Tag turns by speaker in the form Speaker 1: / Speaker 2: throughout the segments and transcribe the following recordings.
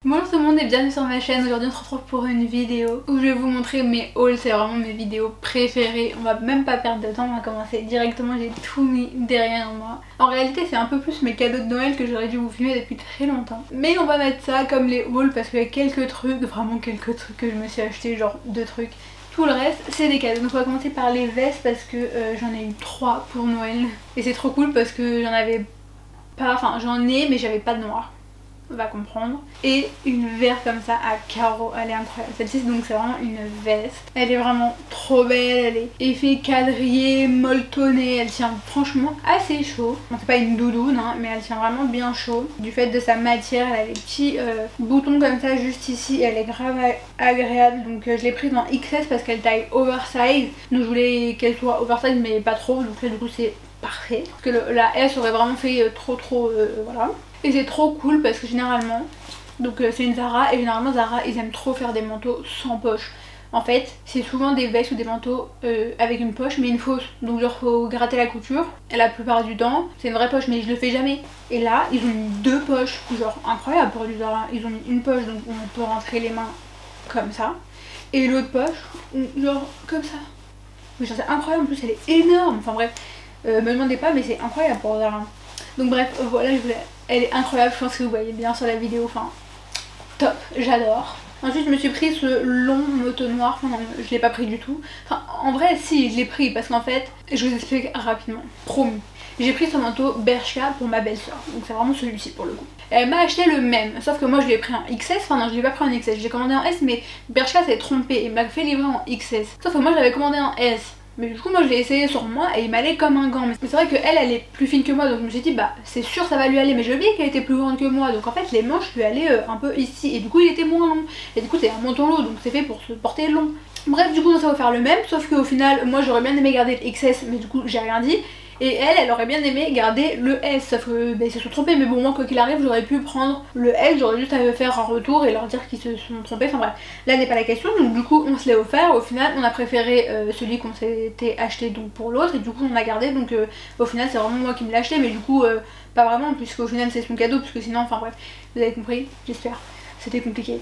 Speaker 1: Bonjour tout le monde et bienvenue sur ma chaîne. Aujourd'hui on se retrouve pour une vidéo où je vais vous montrer mes hauls, c'est vraiment mes vidéos préférées. On va même pas perdre de temps, on va commencer directement, j'ai tout mis derrière moi. En réalité c'est un peu plus mes cadeaux de Noël que j'aurais dû vous filmer depuis très longtemps. Mais on va mettre ça comme les hauls parce qu'il y a quelques trucs, vraiment quelques trucs que je me suis acheté, genre 2 trucs. Tout le reste c'est des cadeaux. Donc on va commencer par les vestes parce que j'en ai eu 3 pour Noël. Et c'est trop cool parce que j'en avais pas, enfin j'en ai mais j'avais pas de noir. On va comprendre. Et une verte comme ça à carreaux, elle est incroyable. Celle-ci donc c'est vraiment une veste. Elle est vraiment trop belle, elle est effet quadrillé, molletonné, elle tient franchement assez chaud. Bon, c'est pas une doudoune hein, mais elle tient vraiment bien chaud. Du fait de sa matière, elle a des petits boutons comme ça juste ici, elle est grave agréable. Donc je l'ai prise en XS parce qu'elle taille oversize. Donc je voulais qu'elle soit oversize mais pas trop, donc là du coup c'est parfait. Parce que la S aurait vraiment fait trop voilà. Et c'est trop cool parce que généralement, donc c'est une Zara et généralement Zara ils aiment trop faire des manteaux sans poche. En fait c'est souvent des vestes ou des manteaux avec une poche mais une fausse. Donc genre faut gratter la couture et la plupart du temps c'est une vraie poche mais je le fais jamais. Et là ils ont mis 2 poches, genre incroyable pour du Zara. Ils ont mis une poche donc on peut rentrer les mains comme ça. Et l'autre poche genre comme ça. Mais genre c'est incroyable, en plus elle est énorme. Enfin bref, me demandez pas mais c'est incroyable pour Zara. Donc bref voilà, elle est incroyable, je pense que vous voyez bien sur la vidéo, enfin top, j'adore. Ensuite je me suis pris ce long manteau noir, enfin non je l'ai pas pris du tout. Enfin en vrai si je l'ai pris parce qu'en fait, je vous explique rapidement, promis. J'ai pris ce manteau Bershka pour ma belle-soeur, donc c'est vraiment celui-ci pour le coup. Elle m'a acheté le même, sauf que moi je l'ai pris en XS, enfin non je l'ai pas pris en XS, je l'ai commandé en S mais Bershka s'est trompé et m'a fait livrer en XS. Sauf que moi je l'avais commandé en S. Mais du coup moi je l'ai essayé sur moi et il m'allait comme un gant. Mais c'est vrai qu'elle elle est plus fine que moi donc je me suis dit bah c'est sûr ça va lui aller. Mais j'ai oublié qu'elle était plus grande que moi donc en fait les manches lui allaient un peu ici. Et du coup il était moins long. Et du coup c'est un manteau long donc c'est fait pour se porter long. Bref du coup ça va faire le même sauf qu'au final moi j'aurais bien aimé garder le XS mais du coup j'ai rien dit. Et elle aurait bien aimé garder le S, sauf que ils se sont trompés, mais bon moi quoi qu'il arrive j'aurais pu prendre le S, j'aurais juste à faire un retour et leur dire qu'ils se sont trompés, enfin bref, là n'est pas la question, donc du coup on se l'est offert, au final on a préféré celui qu'on s'était acheté donc pour l'autre et du coup on a gardé, donc au final c'est vraiment moi qui me l'ai acheté, mais du coup pas vraiment puisqu'au final c'est son cadeau, puisque sinon, enfin bref, vous avez compris, j'espère, c'était compliqué.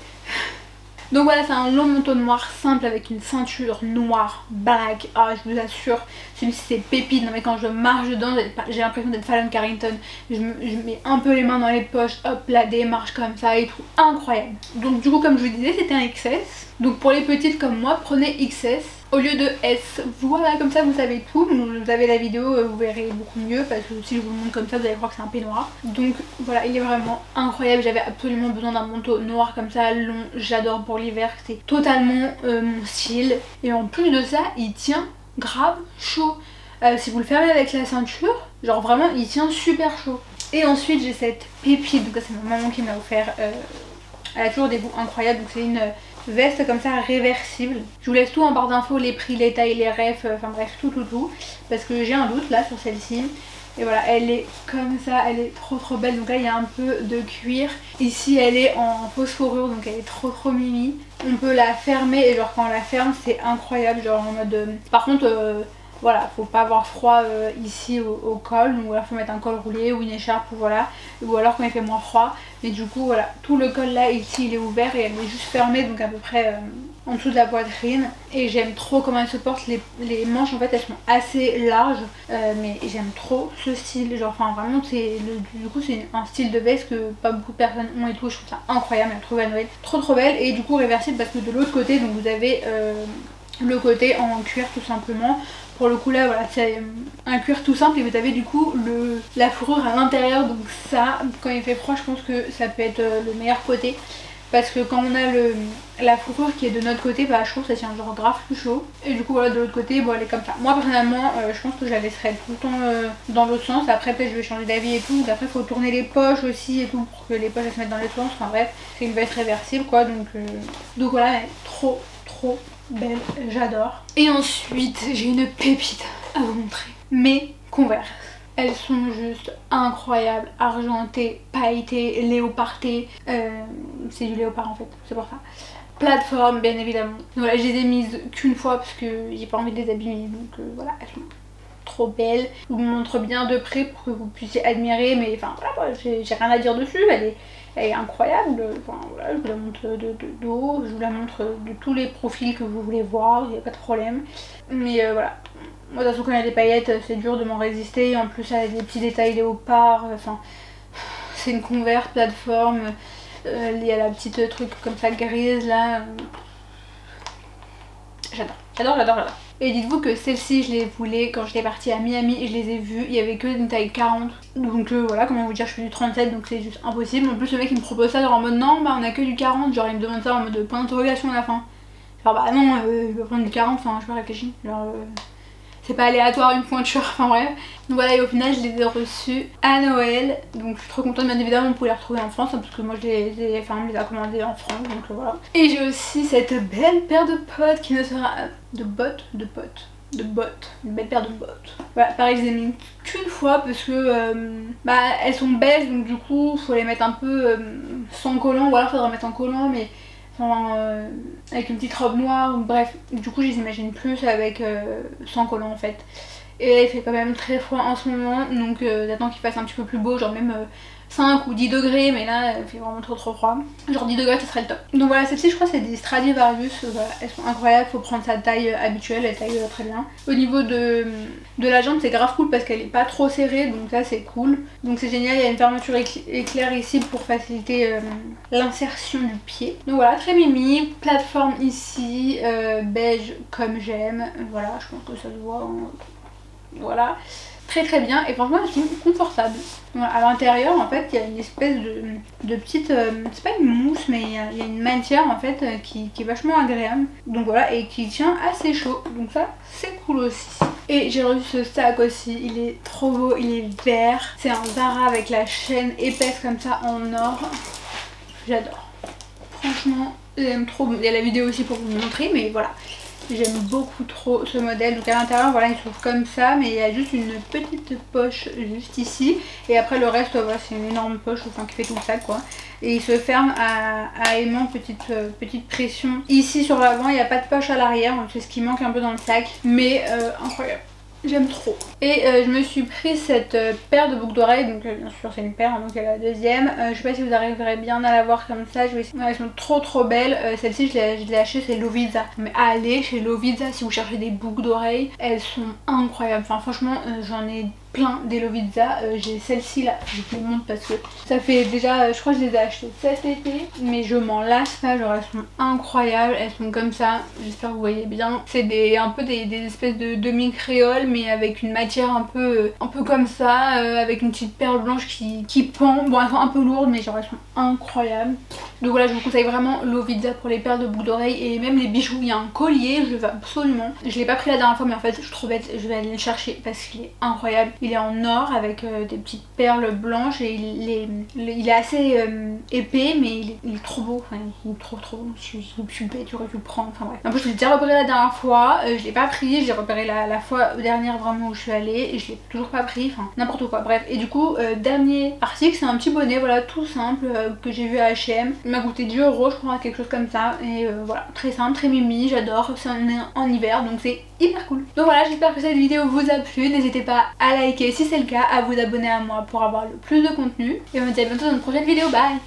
Speaker 1: Donc voilà, c'est un long manteau noir simple avec une ceinture noire, black. Ah, je vous assure, celui-ci c'est pépite. Non mais quand je marche dedans, j'ai l'impression d'être Fallon Carrington. Je mets un peu les mains dans les poches, hop, la démarche comme ça et tout. Incroyable. Donc du coup, comme je vous disais, c'était un XS. Donc pour les petites comme moi, prenez XS au lieu de S. Voilà, comme ça vous savez tout. Vous avez la vidéo, vous verrez beaucoup mieux parce que si je vous le montre comme ça, vous allez croire que c'est un peignoir. Donc voilà, il est vraiment incroyable. J'avais absolument besoin d'un manteau noir comme ça, long. J'adore pour l'hiver, c'est totalement mon style. Et en plus de ça, il tient grave chaud. Si vous le fermez avec la ceinture, genre vraiment il tient super chaud. Et ensuite j'ai cette pépite, donc c'est ma maman qui m'a offert. Elle a toujours des goûts incroyables, donc c'est une veste comme ça réversible. Je vous laisse tout en barre d'infos, les prix, les tailles, les refs, enfin bref tout parce que j'ai un doute là sur celle-ci. Et voilà, elle est comme ça, elle est trop belle. Donc là il y a un peu de cuir. Ici elle est en fausse fourrure, donc elle est trop mimi. On peut la fermer et genre quand on la ferme c'est incroyable, genre en mode... Par contre voilà, faut pas avoir froid ici au col, donc voilà, faut mettre un col roulé ou une écharpe ou voilà, ou alors quand il fait moins froid. Mais du coup voilà, tout le col là ici il est ouvert et elle est juste fermée, donc à peu près en dessous de la poitrine. Et j'aime trop comment elle se porte, les manches en fait elles sont assez larges, mais j'aime trop ce style, genre enfin vraiment c'est du coup c'est un style de veste que pas beaucoup de personnes ont et tout, je trouve ça incroyable, elle trouve à Noël trop belle. Et du coup réversible parce que de l'autre côté donc vous avez le côté en cuir tout simplement. Pour le coup là voilà, c'est un cuir tout simple et vous avez du coup la fourrure à l'intérieur, donc ça quand il fait froid je pense que ça peut être le meilleur côté. Parce que quand on a la fourrure qui est de notre côté, bah je trouve que ça tient genre grave plus chaud. Et du coup voilà, de l'autre côté, bon elle est comme ça. Moi personnellement je pense que je la laisserai tout le temps dans l'autre sens. Après peut-être je vais changer d'avis et tout. Donc après il faut tourner les poches aussi et tout pour que les poches elles se mettent dans les sens. Enfin bref, c'est une veste réversible quoi, donc voilà, elle est trop belle, j'adore. Et ensuite j'ai une pépite à vous montrer, mes Converse. Elles sont juste incroyables, argentées, pailletées, léopardées, c'est du léopard en fait, c'est pour ça. Plateforme bien évidemment. Voilà, je les ai mises qu'une fois parce que j'ai pas envie de les abîmer, donc voilà, elles sont trop belles. Je vous montre bien de près pour que vous puissiez admirer, mais enfin voilà, j'ai rien à dire dessus, elle Elle est incroyable, enfin voilà, je vous la montre de haut, je vous la montre de tous les profils que vous voulez voir, il n'y a pas de problème. Mais voilà, moi de toute façon quand il y a des paillettes c'est dur de m'en résister, en plus elle a des petits détails léopard, enfin c'est une Converse plateforme, il y a la petite truc comme ça grise là, j'adore. Et dites-vous que celle-ci je les voulais quand j'étais partie à Miami et je les ai vues, il y avait que une taille 40. Donc voilà, comment vous dire, je fais du 37 donc c'est juste impossible. En plus le mec il me propose ça genre en mode non bah on a que du 40, genre il me demande ça en mode point d'interrogation à la fin. Genre bah non, je vais prendre du 40, enfin je sais pas réfléchir, genre c'est pas aléatoire une pointure, enfin bref. Donc voilà, et au final je les ai reçus à Noël, donc je suis trop contente. Bien évidemment on pouvait les retrouver en France hein, parce que moi je les ai commandés en France, donc voilà. Et j'ai aussi cette belle paire de potes qui ne sera... de bottes, une belle paire de bottes. Voilà, pareil je les ai mis qu'une fois parce que bah elles sont belles, donc du coup faut les mettre un peu sans collant, ou alors faudra mettre en collant, mais enfin, avec une petite robe noire, bref, du coup je les imagine plus avec sans collant en fait. Et là il fait quand même très froid en ce moment, donc j'attends qu'il fasse un petit peu plus beau, genre même 5 ou 10 degrés, mais là il fait vraiment trop froid. Genre 10 degrés ça serait le top. Donc voilà, celle-ci je crois c'est des Stradivarius, voilà, elles sont incroyables, faut prendre sa taille habituelle, elle taille très bien. Au niveau de la jambe c'est grave cool parce qu'elle est pas trop serrée, donc ça c'est cool. Donc c'est génial, il y a une fermeture éclair ici pour faciliter l'insertion du pied. Donc voilà, très mimi, plateforme ici, beige comme j'aime, voilà, je pense que ça se voit, hein. Voilà, très bien, et franchement elles sont confortables. Voilà, à l'intérieur en fait il y a une espèce de petite, c'est pas une mousse mais il y a une matière en fait qui est vachement agréable. Donc voilà, et qui tient assez chaud, donc ça c'est cool aussi. Et j'ai reçu ce sac aussi, il est trop beau, il est vert. C'est un Zara avec la chaîne épaisse comme ça en or. J'adore. Franchement, j'aime trop. Il y a la vidéo aussi pour vous montrer, mais voilà. J'aime beaucoup trop ce modèle. Donc à l'intérieur voilà il se trouve comme ça, mais il y a juste une petite poche juste ici. Et après le reste voilà, c'est une énorme poche enfin, qui fait tout le sac quoi. Et il se ferme à aimant, petite pression. Ici sur l'avant il n'y a pas de poche à l'arrière, donc c'est ce qui manque un peu dans le sac. Mais incroyable. J'aime trop. Et je me suis pris cette paire de boucles d'oreilles, donc bien sûr c'est une paire, donc il y a la deuxième. Je sais pas si vous arriverez bien à la voir comme ça, je vais essayer. Ouais, elles sont trop belles. Celle-ci je l'ai achetée, c'est Lovisa. Mais allez chez Lovisa si vous cherchez des boucles d'oreilles, elles sont incroyables. Enfin franchement j'en ai plein des Lovisa, j'ai celle-ci là, je vous les montre parce que ça fait déjà, je crois que je les ai achetées cet été, mais je m'en lasse pas, genre elles sont incroyables, elles sont comme ça, j'espère que vous voyez bien. C'est un peu des espèces de demi-créoles mais avec une matière un peu comme ça, avec une petite perle blanche qui pend. Bon elles sont un peu lourdes mais genre elles sont incroyables. Donc voilà, je vous conseille vraiment Lovisa pour les perles de boucles d'oreilles et même les bijoux. Il y a un collier, je le veux absolument. Je l'ai pas pris la dernière fois mais en fait je suis trop bête, je vais aller le chercher parce qu'il est incroyable. Il est en or avec des petites perles blanches et il est assez épais mais il est trop beau, enfin il est trop beau. Je suis bête, j'aurais dû le prendre, enfin bref. En plus je l'ai déjà repéré la dernière fois, je l'ai pas pris, je l'ai repéré la fois dernière vraiment où je suis allée et je l'ai toujours pas pris, enfin n'importe quoi, bref. Et du coup dernier article c'est un petit bonnet, voilà, tout simple que j'ai vu à H&M. Il m'a coûté 10 € je crois, quelque chose comme ça, et voilà, très simple, très mimi, j'adore, c'est en hiver donc c'est hyper cool. Donc voilà, j'espère que cette vidéo vous a plu, n'hésitez pas à liker si c'est le cas, à vous abonner à moi pour avoir le plus de contenu, et on se dit à bientôt dans une prochaine vidéo, bye.